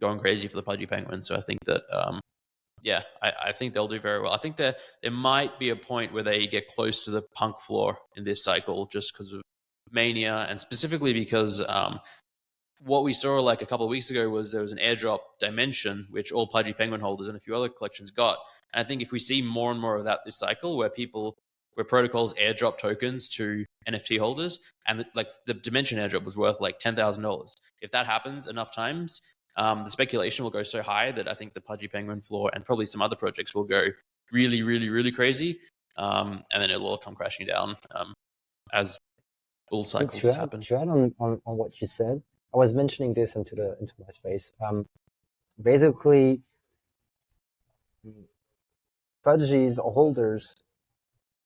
going crazy for the Pudgy Penguins. So I think that, I think they'll do very well. I think there might be a point where they get close to the punk floor in this cycle just because of mania, and specifically because what we saw like a couple of weeks ago was there was an airdrop dimension, which all Pudgy Penguin holders and a few other collections got. And I think if we see more and more of that this cycle, where protocols airdrop tokens to NFT holders, and like the dimension airdrop was worth like $10,000. If that happens enough times, the speculation will go so high that I think the Pudgy Penguin floor and probably some other projects will go really, really, really crazy. And then it'll all come crashing down as bull cycles happen. To add on what you said, I was mentioning this into my space. Basically, Pudgy's holders,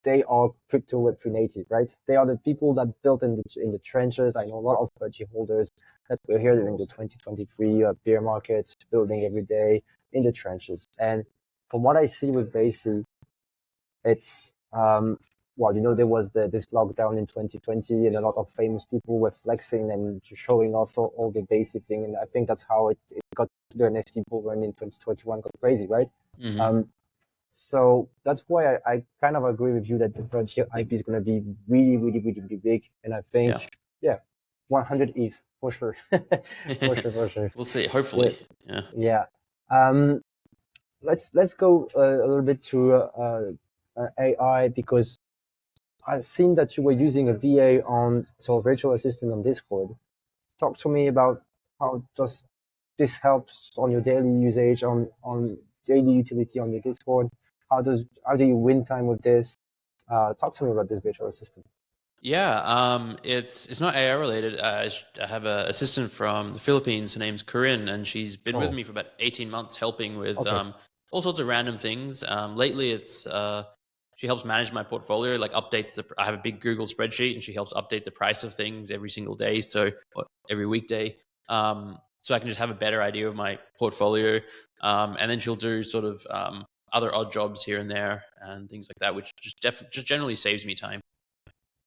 they are crypto Web3 native, right? They are the people that built in the trenches. I know a lot of Pudgy holders that were here during the 2023 bear markets, building every day in the trenches. And from what I see with Basie, it's there was this lockdown in 2020, and a lot of famous people were flexing and showing off all the Basie thing. And I think that's how it got the NFT bull run in 2021 got crazy, right? Mm-hmm. So that's why I kind of agree with you that the Pudgy IP is going to be really, really, really, really big. And I think, 100 ETH for sure. for sure. We'll see. Hopefully. Yeah. Let's go a little bit to AI, because I've seen that you were using a VA virtual assistant on Discord. Talk to me about how does this helps on your daily usage, on daily utility on your Discord. How do you win time with this? Talk to me about this virtual assistant. Yeah, it's not AI related. I have an assistant from the Philippines. Her name's Corinne, and she's been with me for about 18 months helping with all sorts of random things. Lately, it's she helps manage my portfolio, like updates I have a big Google spreadsheet, and she helps update the price of things every single day, every weekday. So I can just have a better idea of my portfolio. And then she'll do sort of other odd jobs here and there and things like that, which just generally saves me time.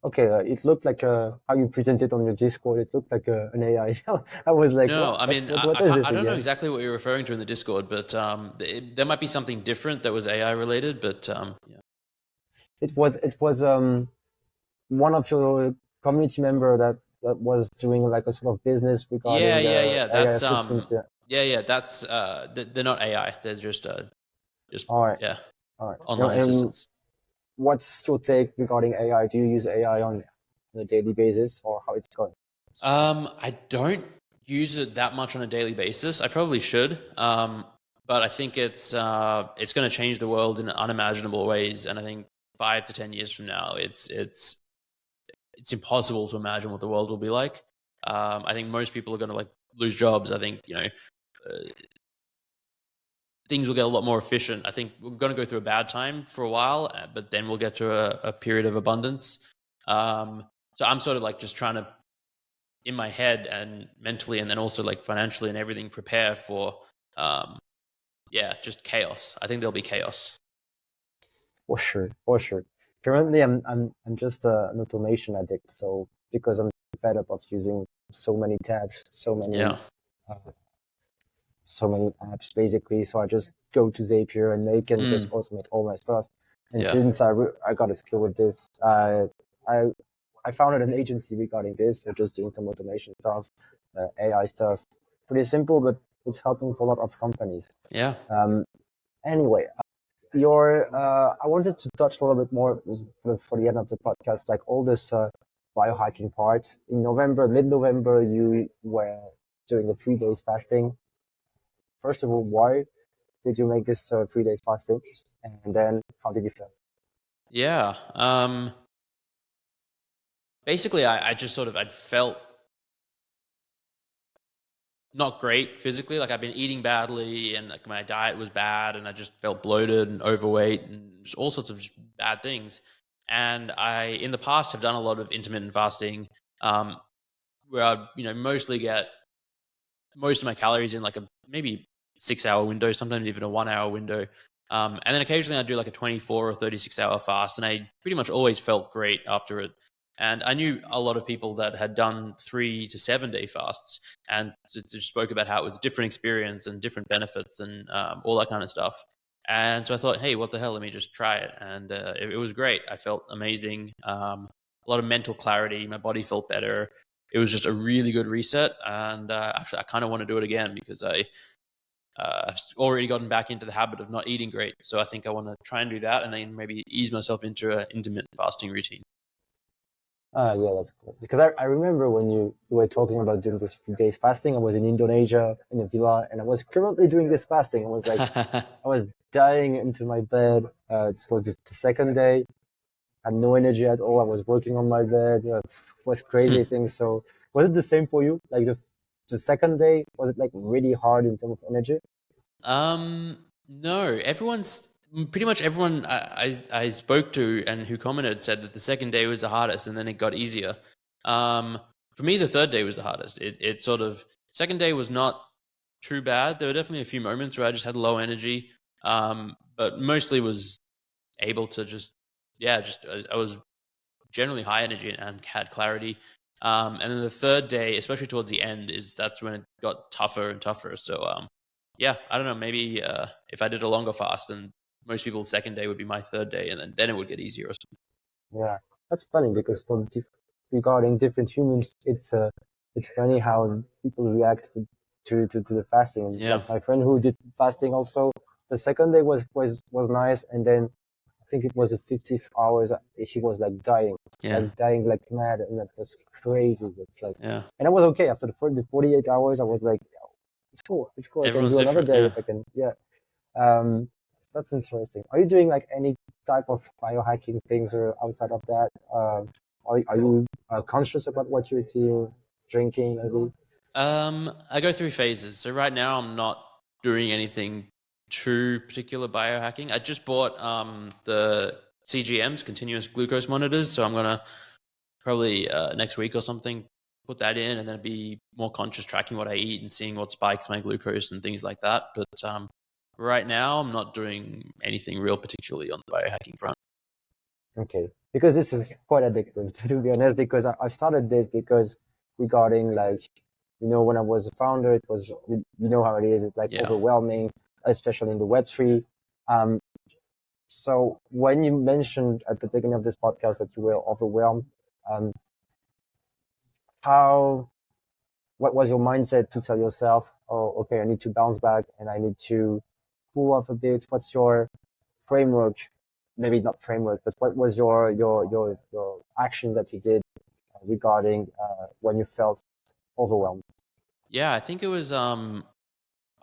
Okay, it looked like how you presented on your Discord. It looked like an AI. I was like, no, what? I mean, what is this I don't know again? exactly what you're referring to in the Discord, but there might be something different that was AI related. But yeah, it was one of your community member that was doing like a sort of business regarding yeah. That's AI assistants. That's they're not AI. They're just all right, online assistants. What's your take regarding AI? Do you use AI on a daily basis, or how it's going? I don't use it that much on a daily basis. I probably should, but I think it's going to change the world in unimaginable ways. And I think 5 to 10 years from now, it's impossible to imagine what the world will be like. I think most people are going to like lose jobs. I think things will get a lot more efficient. I think we're going to go through a bad time for a while, but then we'll get to a period of abundance. So I'm sort of like just trying to, in my head and mentally, and then also like financially and everything, prepare for, just chaos. I think there'll be chaos. For sure. Currently, I'm just an automation addict. So because I'm fed up of using so many tabs, so many apps basically. So I just go to Zapier and they can just automate all my stuff. And since I got a skill with this, I founded an agency regarding this. So just doing some automation stuff, AI stuff. Pretty simple, but it's helping for a lot of companies. Yeah. Anyway, I wanted to touch a little bit more for the end of the podcast, like all this biohacking part. In November, mid-November, you were doing a 3 days fasting. First of all, why did you make this 3 days fasting? And then how did you feel? Yeah. Basically, I just sort of I'd felt not great physically. Like I've been eating badly, and like my diet was bad, and I just felt bloated and overweight, and just all sorts of just bad things. And I, in the past, have done a lot of intermittent fasting, um, where I, mostly get most of my calories in like a maybe 6 hour window, sometimes even a 1 hour window. And then occasionally I do like a 24 or 36 hour fast. And I pretty much always felt great after it. And I knew a lot of people that had done 3 to 7 day fasts and just spoke about how it was a different experience and different benefits and all that kind of stuff. And so I thought, hey, what the hell? Let me just try it. And it was great. I felt amazing. A lot of mental clarity. My body felt better. It was just a really good reset. And actually, I kind of want to do it again because I've already gotten back into the habit of not eating great. So I think I want to try and do that and then maybe ease myself into an intermittent fasting routine. Yeah, that's cool. Because I remember when you were talking about doing this 3 days fasting, I was in Indonesia in a villa and I was currently doing this fasting. I was like, I was dying into my bed. It was just the second day. Had no energy at all. I was working on my bed. It was crazy things. So was it the same for you? Like the second day, was it like really hard in terms of energy? No, pretty much everyone I spoke to and who commented said that the second day was the hardest and then it got easier. Um, for me, the third day was the hardest. It sort of, second day was not too bad. There were definitely a few moments where I just had low energy. But mostly was able to just, yeah, just, I was generally high energy and had clarity. And then the third day, especially towards the end, that's when it got tougher and tougher. So yeah, I don't know. Maybe if I did a longer fast, then most people's second day would be my third day, and then it would get easier or something. Yeah, that's funny because regarding different humans, it's funny how people react to the fasting. Yeah, Like my friend who did fasting also, the second day was nice, and then I think it was the 50th hours. He was yeah, like dying like mad, and that was crazy. It's like, yeah. and I was okay after the 48 hours. I was like, it's cool. I can Everyone's do another different. day Yeah. if I can. Yeah. Um, that's interesting. Are you doing like any type of biohacking things or outside of that? Are you conscious about what you're eating, drinking, maybe? I go through phases. So right now, I'm not doing anything too particular biohacking. I just bought the CGMs, continuous glucose monitors. So I'm gonna probably next week or something put that in and then be more conscious tracking what I eat and seeing what spikes my glucose and things like that. But right now I'm not doing anything real particularly on the biohacking front. Okay, because this is quite addictive to be honest. Because I started this because regarding like when I was a founder, it was how it is. It's like Yeah. overwhelming, especially in the Web3. Um, so when you mentioned at the beginning of this podcast that you were overwhelmed, um, how what was your mindset to tell yourself, oh, okay, I need to bounce back and I need to cool off a bit? What's your framework? Maybe not framework, but what was your action that you did regarding when you felt overwhelmed? Yeah, I think it was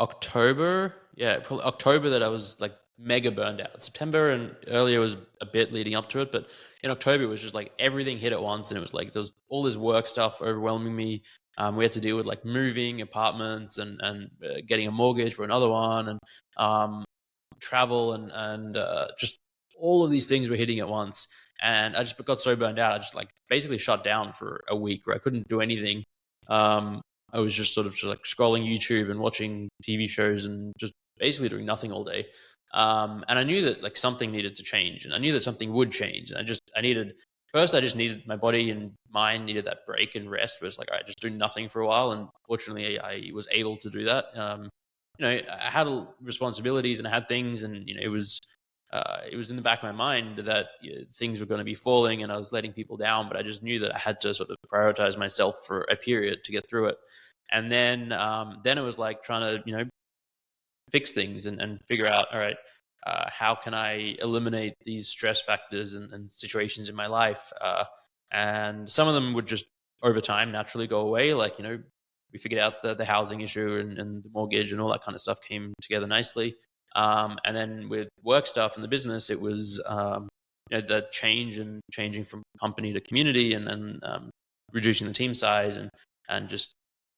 October. Yeah, probably October that I was like mega burned out. September and earlier was a bit leading up to it, but in October it was just like everything hit at once, and it was like there was all this work stuff overwhelming me. We had to deal with like moving apartments and getting a mortgage for another one, and um, travel and just all of these things were hitting at once. And I just got so burned out. I just like basically shut down for a week where I couldn't do anything. Um, I was just sort of just like scrolling YouTube and watching TV shows and just basically doing nothing all day. And I knew that like something needed to change, and I knew that something would change. And I just needed my body and mind needed that break and rest. It was like, all right, just do nothing for a while. And fortunately, I was able to do that. I had responsibilities and I had things, and it was in the back of my mind that things were going to be falling and I was letting people down, but I just knew that I had to sort of prioritize myself for a period to get through it. And then it was like trying to fix things and figure out, all right, how can I eliminate these stress factors and situations in my life? And some of them would just over time naturally go away. Like, we figured out the housing issue and the mortgage and all that kind of stuff came together nicely. And then with work stuff and the business, it was the changing from company to community and reducing the team size and just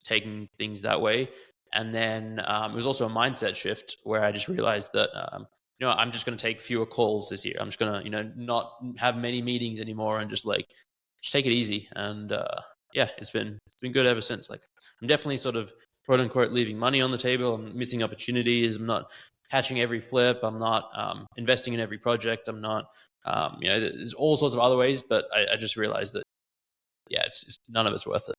taking things that way. And then it was also a mindset shift where I just realized that I'm just going to take fewer calls this year. I'm just going to not have many meetings anymore and just take it easy. And yeah, it's been good ever since. Like, I'm definitely sort of quote unquote leaving money on the table. I'm missing opportunities. I'm not catching every flip. I'm not investing in every project. I'm not there's all sorts of other ways, but I just realized that it's just none of it's worth it.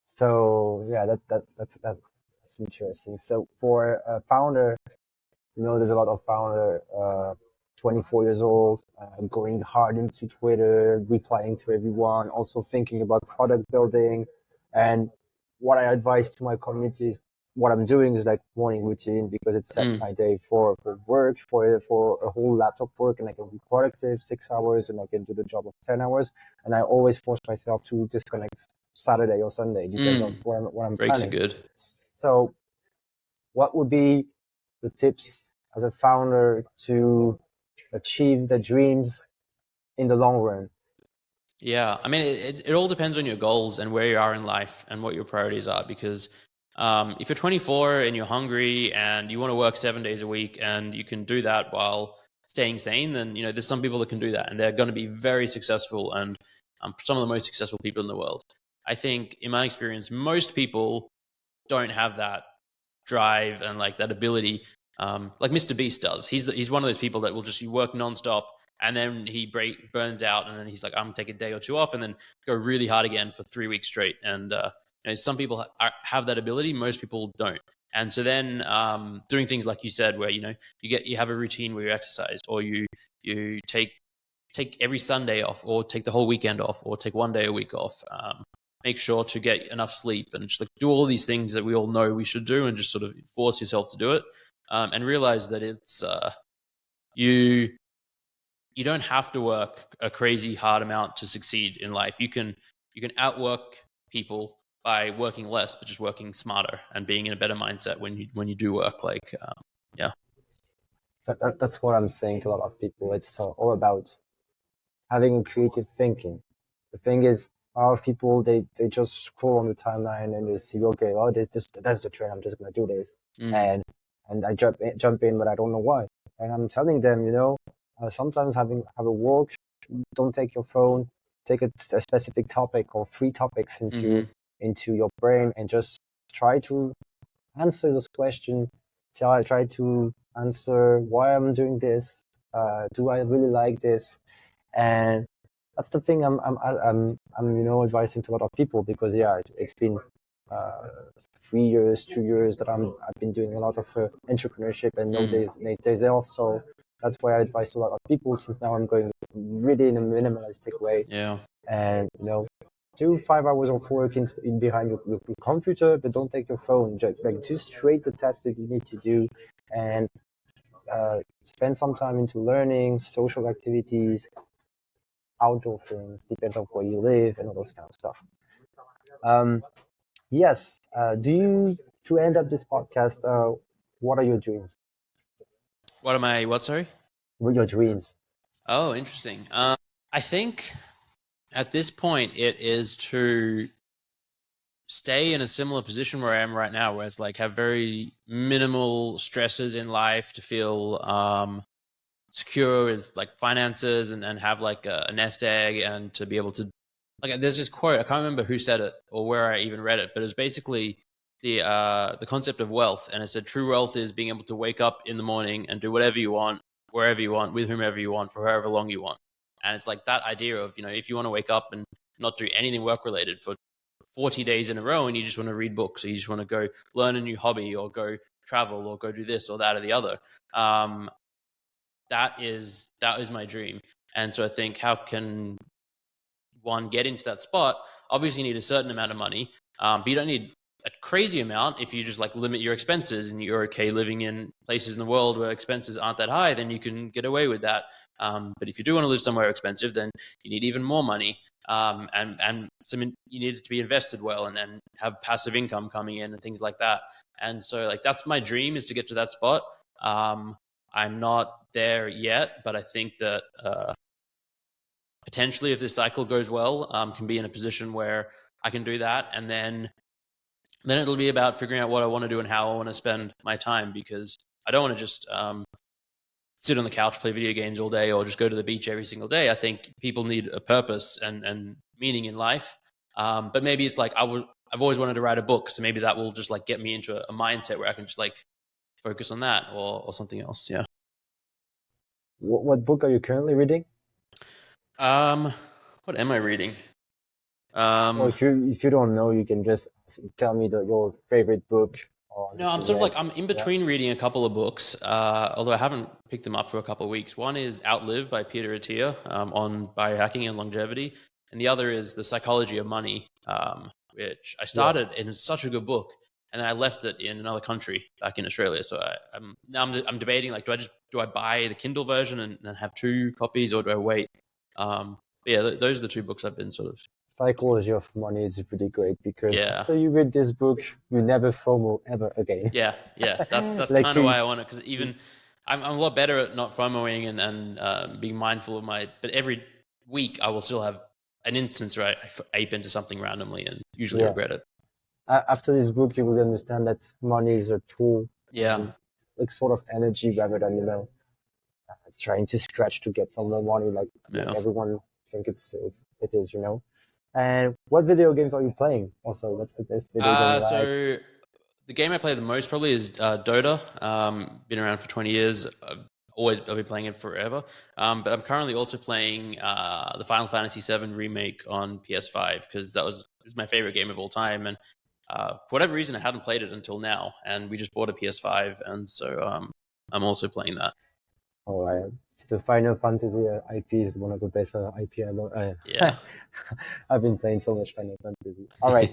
So yeah, that's interesting. So for a founder, there's a lot of founder, 24 years old, going hard into Twitter, replying to everyone, also thinking about product building. And what I advise to my community is what I'm doing is like morning routine, because it set my day for work, for a whole laptop work, and I can be productive 6 hours and I can do the job of 10 hours. And I always force myself to disconnect Saturday or Sunday, depends on what I'm Breaks planning. are good. So what would be the tips as a founder to achieve the dreams in the long run? Yeah, I mean, it all depends on your goals and where you are in life and what your priorities are. Because if you're 24 and you're hungry and you want to work 7 days a week and you can do that while staying sane, then there's some people that can do that and they're going to be very successful and some of the most successful people in the world. I think, in my experience, most people don't have that drive and like that ability, like Mr. Beast does. He's one of those people that will just work nonstop, and then he burns out, and then he's like, I'm gonna take a day or two off, and then go really hard again for 3 weeks straight. And some people have that ability, most people don't. And so then doing things like you said, where you have a routine where you exercise, or you take every Sunday off, or take the whole weekend off, or take 1 day a week off. Make sure to get enough sleep and just like do all these things that we all know we should do, and just sort of force yourself to do it, and realize that it's you don't have to work a crazy hard amount to succeed in life. You can outwork people by working less, but just working smarter and being in a better mindset when you do work. Like, yeah. That's what I'm saying to a lot of people. It's all about having a creative thinking. The thing is, a lot of people, they just scroll on the timeline and they see, okay, oh, that's the trend, I'm just going to do this. And I jump in, but I don't know why. And I'm telling them, sometimes have a walk, don't take your phone, take a specific topic or 3 topics into your brain, and just try to answer those questions. I try to answer why I'm doing this. Do I really like this? And that's the thing I'm advising to a lot of people, because it's been 3 years, 2 years that I've been doing a lot of entrepreneurship and no days off. So that's why I advise to a lot of people, since now I'm going really in a minimalistic way. Yeah. And do 5 hours of work in behind your computer, but don't take your phone. Do straight the tasks that you need to do, and spend some time into learning, social activities, outdoor things, depends on where you live and all those kind of stuff. Yes. To end up this podcast, what are your dreams? Sorry? What are your dreams? Oh, interesting. I think at this point it is to stay in a similar position where I am right now, where it's like have very minimal stresses in life, to feel secure with like finances and have like a nest egg, and to be able to, like, there's this quote, I can't remember who said it or where I even read it, but it was basically the concept of wealth. And it said true wealth is being able to wake up in the morning and do whatever you want, wherever you want, with whomever you want, for however long you want. And it's like that idea of, if you want to wake up and not do anything work related for 40 days in a row, and you just want to read books, or you just want to go learn a new hobby, or go travel, or go do this or that or the other, that is my dream. And so I think, how can one get into that spot? Obviously you need a certain amount of money, but you don't need a crazy amount. If you just like limit your expenses and you're okay living in places in the world where expenses aren't that high, then you can get away with that. But if you do want to live somewhere expensive, then you need even more money. And some, you need it to be invested well and have passive income coming in and things like that. And so like that's my dream, is to get to that spot. I'm not there yet, but I think that potentially, if this cycle goes well, can be in a position where I can do that. And then it'll be about figuring out what I want to do and how I want to spend my time, because I don't want to just sit on the couch, play video games all day, or just go to the beach every single day. I think people need a purpose and meaning in life. But maybe it's like I've always wanted to write a book, so maybe that will just like get me into a mindset where I can just like focus on that or something else. Yeah. What book are you currently reading? What am I reading? Or if you don't know, you can just tell me your favorite book. No, I'm sort of like, I'm in between reading a couple of books, although I haven't picked them up for a couple of weeks. One is Outlive by Peter Attia, on biohacking and longevity. And the other is The Psychology of Money, which I started, and it's such a good book. And then I left it in another country back in Australia. So I'm debating, like, do I buy the Kindle version and have 2 copies, or do I wait? Yeah, those are the 2 books I've been sort of. Psychology of Money is pretty great, because Yeah. after you read this book, you never FOMO ever again. Yeah. That's Like kind of why I want it, because even I'm a lot better at not FOMOing and being mindful of but every week I will still have an instance where I ape into something randomly and usually regret it. After this book, you will understand that money is a tool. Yeah. Like sort of energy, rather than it's trying to scratch to get some more money, like everyone think it is. And what video games are you playing? Also, what's the best video game you like? So the game I play the most probably is Dota. Been around for 20 years. I've been playing it forever. But I'm currently also playing the Final Fantasy VII remake on PS5, because is my favorite game of all time. And for whatever reason, I hadn't played it until now. And we just bought a PS5, and so I'm also playing that. Oh, the Final Fantasy IP is one of the best IP I know. Yeah. I've been playing so much Final Fantasy. All right.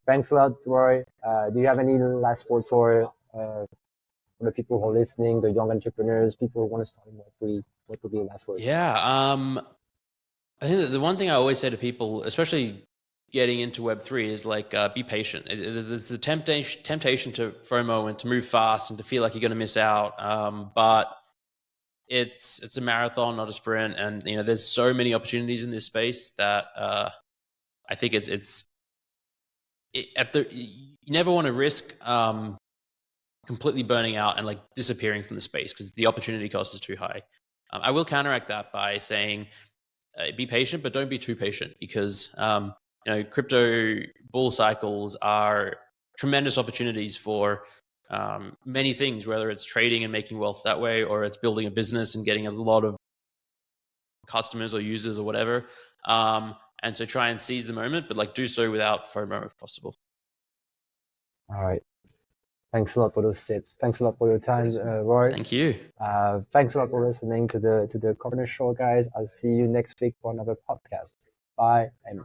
Thanks a lot, Roy. Do you have any last word for the people who are listening, the young entrepreneurs, people who want to start in Web3? What would be the last word? Yeah. I think that the one thing I always say to people, especially getting into Web3, is like, be patient. There's a temptation to FOMO and to move fast and to feel like you're going to miss out. But it's a marathon, not a sprint. And, there's so many opportunities in this space that I think you never want to risk completely burning out and like disappearing from the space, because the opportunity cost is too high. I will counteract that by saying, be patient, but don't be too patient, because crypto bull cycles are tremendous opportunities for many things, whether it's trading and making wealth that way, or it's building a business and getting a lot of customers or users or whatever. And so try and seize the moment, but like do so without FOMO if possible. All right. Thanks a lot for those tips. Thanks a lot for your time, Roy. Thank you. Thanks a lot for listening to the Corner Show, guys. I'll see you next week for another podcast. Bye. And